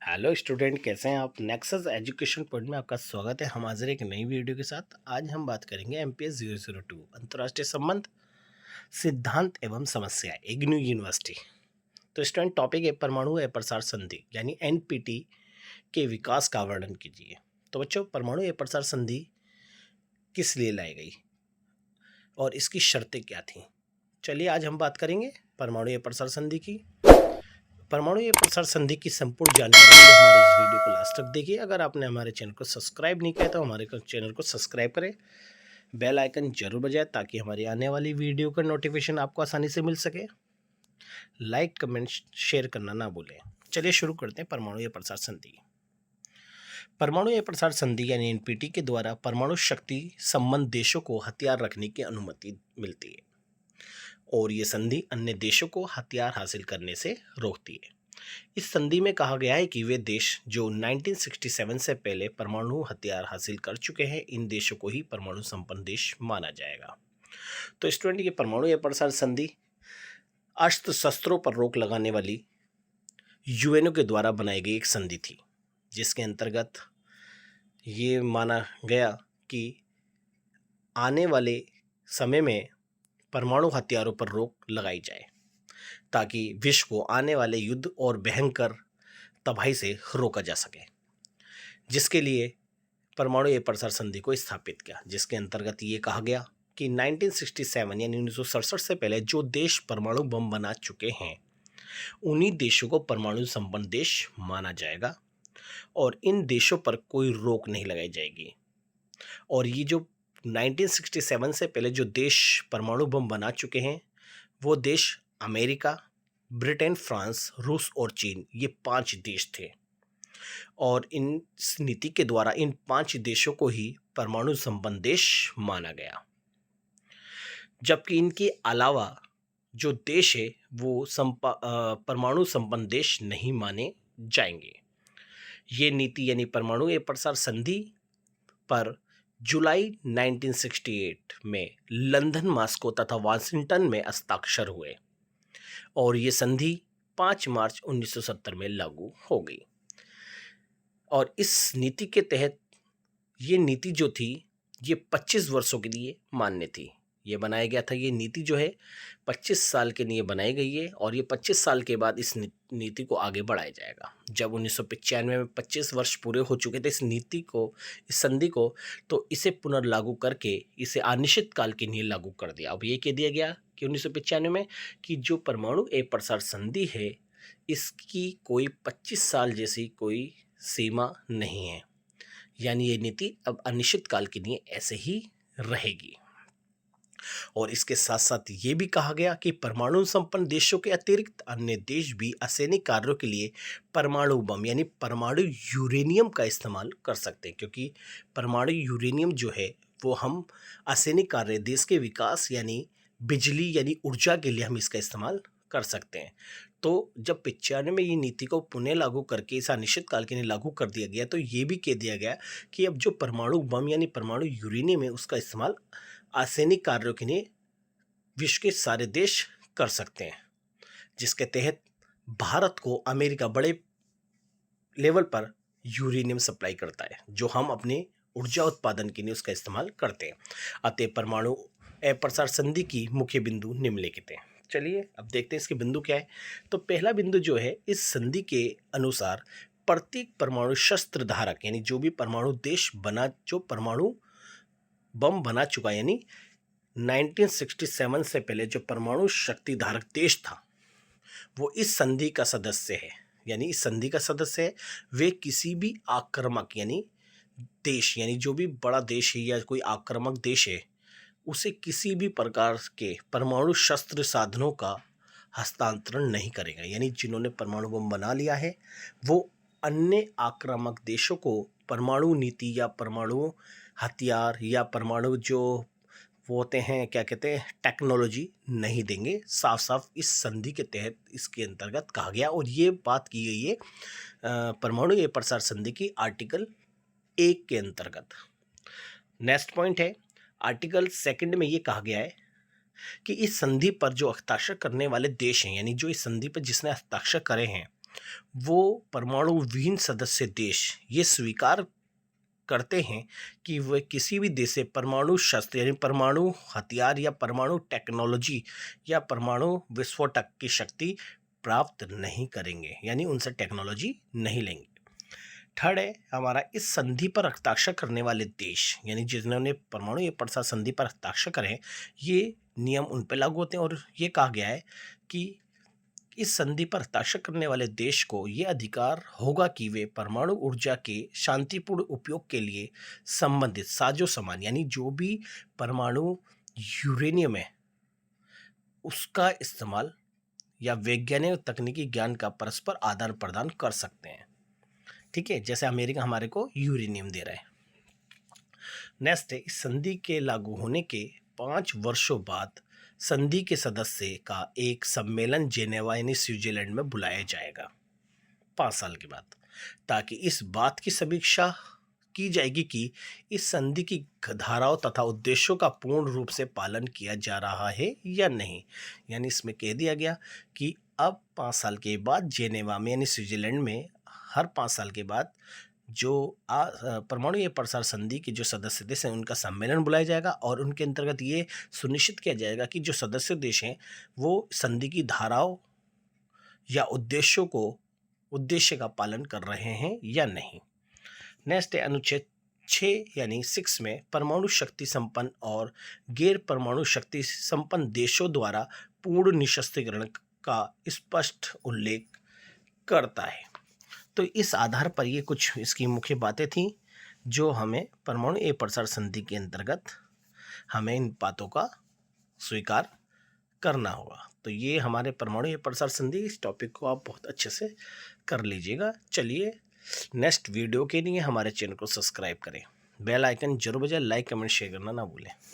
Hello student, कैसे हैं आप। नेक्सस एजुकेशन पॉइंट में आपका स्वागत है। हम हाजिर एक नई वीडियो के साथ। आज हम बात करेंगे MPS 002 अंतर्राष्ट्रीय संबंध सिद्धांत एवं समस्याएं, इग्नू यूनिवर्सिटी। तो स्टूडेंट, टॉपिक है परमाणु अप्रसार संधि यानी NPT के विकास का वर्णन कीजिए। तो बच्चों, परमाणु अप्रसार संधि किस लिए लाई गई और इसकी शर्तें क्या थी। चलिए आज हम बात करेंगे परमाणु अप्रसार संधि की। परमाणु अप्रसार संधि की संपूर्ण जानकारी के लिए हमारे इस वीडियो को लास्ट तक देखिए। अगर आपने हमारे चैनल को सब्सक्राइब नहीं किया तो हमारे चैनल को सब्सक्राइब करें, बेल आइकन जरूर बजाएं ताकि हमारी आने वाली वीडियो का नोटिफिकेशन आपको आसानी से मिल सके। लाइक, कमेंट, शेयर करना ना भूलें। चलिए शुरू करते हैं परमाणु अप्रसार संधि। परमाणु अप्रसार संधि यानी NPT के द्वारा परमाणु शक्ति संबंध देशों को हथियार रखने की अनुमति मिलती है और ये संधि अन्य देशों को हथियार हासिल करने से रोकती है। इस संधि में कहा गया है कि वे देश जो 1967 से पहले परमाणु हथियार हासिल कर चुके हैं, इन देशों को ही परमाणु संपन्न देश माना जाएगा। तो स्टूडेंट, ये परमाणु अप्रसार संधि अस्त्र शस्त्रों पर रोक लगाने वाली यूएनओ के द्वारा बनाई गई एक संधि थी, जिसके अंतर्गत ये माना गया कि आने वाले समय में परमाणु हथियारों पर रोक लगाई जाए ताकि विश्व को आने वाले युद्ध और भयंकर तबाही से रोका जा सके, जिसके लिए परमाणु अप्रसार संधि को स्थापित किया। जिसके अंतर्गत ये कहा गया कि 1967 यानी 1967 से पहले जो देश परमाणु बम बना चुके हैं, उन्हीं देशों को परमाणु संपन्न देश माना जाएगा और इन देशों पर कोई रोक नहीं लगाई जाएगी। और ये जो 1967 से पहले जो देश परमाणु बम बना चुके हैं, वो देश अमेरिका, ब्रिटेन, फ्रांस, रूस और चीन, ये 5 देश थे। और इन नीति के द्वारा इन 5 देशों को ही परमाणु संपन्न देश माना गया, जबकि इनके अलावा जो देश है वो परमाणु संपन्न देश नहीं माने जाएंगे। ये नीति यानी परमाणु अप्रसार संधि पर जुलाई 1968 में लंदन, मॉस्को तथा वाशिंगटन में हस्ताक्षर हुए और ये संधि 5 मार्च 1970 में लागू हो गई। और इस नीति के तहत ये नीति जो थी, ये 25 वर्षों के लिए मान्य थी। ये बनाया गया था, ये नीति जो है 25 साल के लिए बनाई गई है और ये 25 साल के बाद इस नीति को आगे बढ़ाया जाएगा। जब 1995 में 25 वर्ष पूरे हो चुके थे इस नीति को, इस संधि को, तो इसे पुनर्लागू करके इसे अनिश्चित काल के लिए लागू कर दिया। अब ये कह दिया गया कि 1995 में कि जो परमाणु अप्रसार संधि है, इसकी कोई 25 साल जैसी कोई सीमा नहीं है, यानी ये नीति अब अनिश्चित काल के लिए ऐसे ही रहेगी। और इसके साथ साथ ये भी कहा गया कि परमाणु संपन्न देशों के अतिरिक्त अन्य देश भी असैनिक कार्यों के लिए परमाणु बम यानी परमाणु यूरेनियम का इस्तेमाल कर सकते हैं, क्योंकि परमाणु यूरेनियम जो है वो हम असैनिक कार्य, देश के विकास यानी बिजली यानी ऊर्जा के लिए हम इसका इस्तेमाल कर सकते हैं। तो जब 95 में ये नीति को पुनः लागू करके इस अनिश्चित काल के लिए लागू कर दिया गया, तो ये भी कह दिया गया कि अब जो परमाणु बम यानी परमाणु यूरेनियम है, उसका इस्तेमाल असैनिक कार्यों के लिए विश्व के सारे देश कर सकते हैं, जिसके तहत भारत को अमेरिका बड़े लेवल पर यूरेनियम सप्लाई करता है, जो हम अपने ऊर्जा उत्पादन के लिए उसका इस्तेमाल करते हैं। अतः परमाणु अप्रसार संधि की मुख्य बिंदु निम्नलिखित हैं। चलिए अब देखते हैं इसके बिंदु क्या है। तो पहला बिंदु जो है, इस संधि के अनुसार प्रत्येक परमाणु शस्त्र धारक यानी जो भी परमाणु देश बना, जो परमाणु बम बना चुका, यानी 1967 से पहले जो परमाणु शक्ति धारक देश था, वो इस संधि का सदस्य है। यानी इस संधि का सदस्य है, वे किसी भी आक्रामक यानी देश, यानी जो भी बड़ा देश है या कोई आक्रामक देश है, उसे किसी भी प्रकार के परमाणु शस्त्र साधनों का हस्तांतरण नहीं करेगा। यानी जिन्होंने परमाणु बम बना लिया है, वो अन्य आक्रामक देशों को परमाणु नीति या परमाणु हथियार या परमाणु जो वो होते हैं, क्या कहते हैं, टेक्नोलॉजी नहीं देंगे। साफ साफ इस संधि के तहत इसके अंतर्गत कहा गया और ये बात की गई है परमाणु अप्रसार संधि की आर्टिकल 1 के अंतर्गत। नेक्स्ट पॉइंट है आर्टिकल 2 में ये कहा गया है कि इस संधि पर जो हस्ताक्षर करने वाले देश हैं, यानी जो इस संधि पर जिसने हस्ताक्षर करे हैं, वो परमाणु विहीन सदस्य देश ये स्वीकार करते हैं कि वे किसी भी देश से परमाणु शस्त्र यानी परमाणु हथियार या परमाणु टेक्नोलॉजी या परमाणु विस्फोटक की शक्ति प्राप्त नहीं करेंगे, यानी उनसे टेक्नोलॉजी नहीं लेंगे। थर्ड है हमारा, इस संधि पर हस्ताक्षर करने वाले देश यानी जिन्होंने परमाणु या प्रसार संधि पर हस्ताक्षर करें, ये नियम उन पर लागू होते हैं। और ये कहा गया है कि इस संधि पर हस्ताक्षर करने वाले देश को ये अधिकार होगा कि वे परमाणु ऊर्जा के शांतिपूर्ण उपयोग के लिए संबंधित साजो सामान यानी जो भी परमाणु यूरेनियम है उसका इस्तेमाल या वैज्ञानिक तकनीकी ज्ञान का परस्पर आदान प्रदान कर सकते हैं। ठीक है, जैसे अमेरिका हमारे को यूरेनियम दे रहा है। नेक्स्ट है, इस संधि के लागू होने के 5 वर्षों बाद संधि के सदस्य का एक सम्मेलन जेनेवा यानी स्विट्जरलैंड में बुलाया जाएगा 5 साल के बाद, ताकि इस बात की समीक्षा की जाएगी कि इस संधि की धाराओं तथा उद्देश्यों का पूर्ण रूप से पालन किया जा रहा है या नहीं। यानी इसमें कह दिया गया कि अब 5 साल के बाद जेनेवा में यानी स्विट्जरलैंड में हर 5 साल के बाद जो परमाणु या प्रसार संधि के जो सदस्य देश हैं उनका सम्मेलन बुलाया जाएगा और उनके अंतर्गत ये सुनिश्चित किया जाएगा कि जो सदस्य देश हैं वो संधि की धाराओं या उद्देश्य का पालन कर रहे हैं या नहीं। नेक्स्ट है अनुच्छेद 6 यानी 6 में परमाणु शक्ति संपन्न और गैर परमाणु शक्ति संपन्न देशों द्वारा पूर्ण निशस्त्रीकरण का स्पष्ट उल्लेख करता है। तो इस आधार पर ये कुछ इसकी मुख्य बातें थीं जो हमें परमाणु ए प्रसार संधि के अंतर्गत हमें इन बातों का स्वीकार करना होगा। तो ये हमारे परमाणु ए प्रसार संधि, इस टॉपिक को आप बहुत अच्छे से कर लीजिएगा। चलिए नेक्स्ट वीडियो के लिए हमारे चैनल को सब्सक्राइब करें, बेल आइकन जरूर बजाएं, लाइक कमेंट शेयर करना ना भूलें।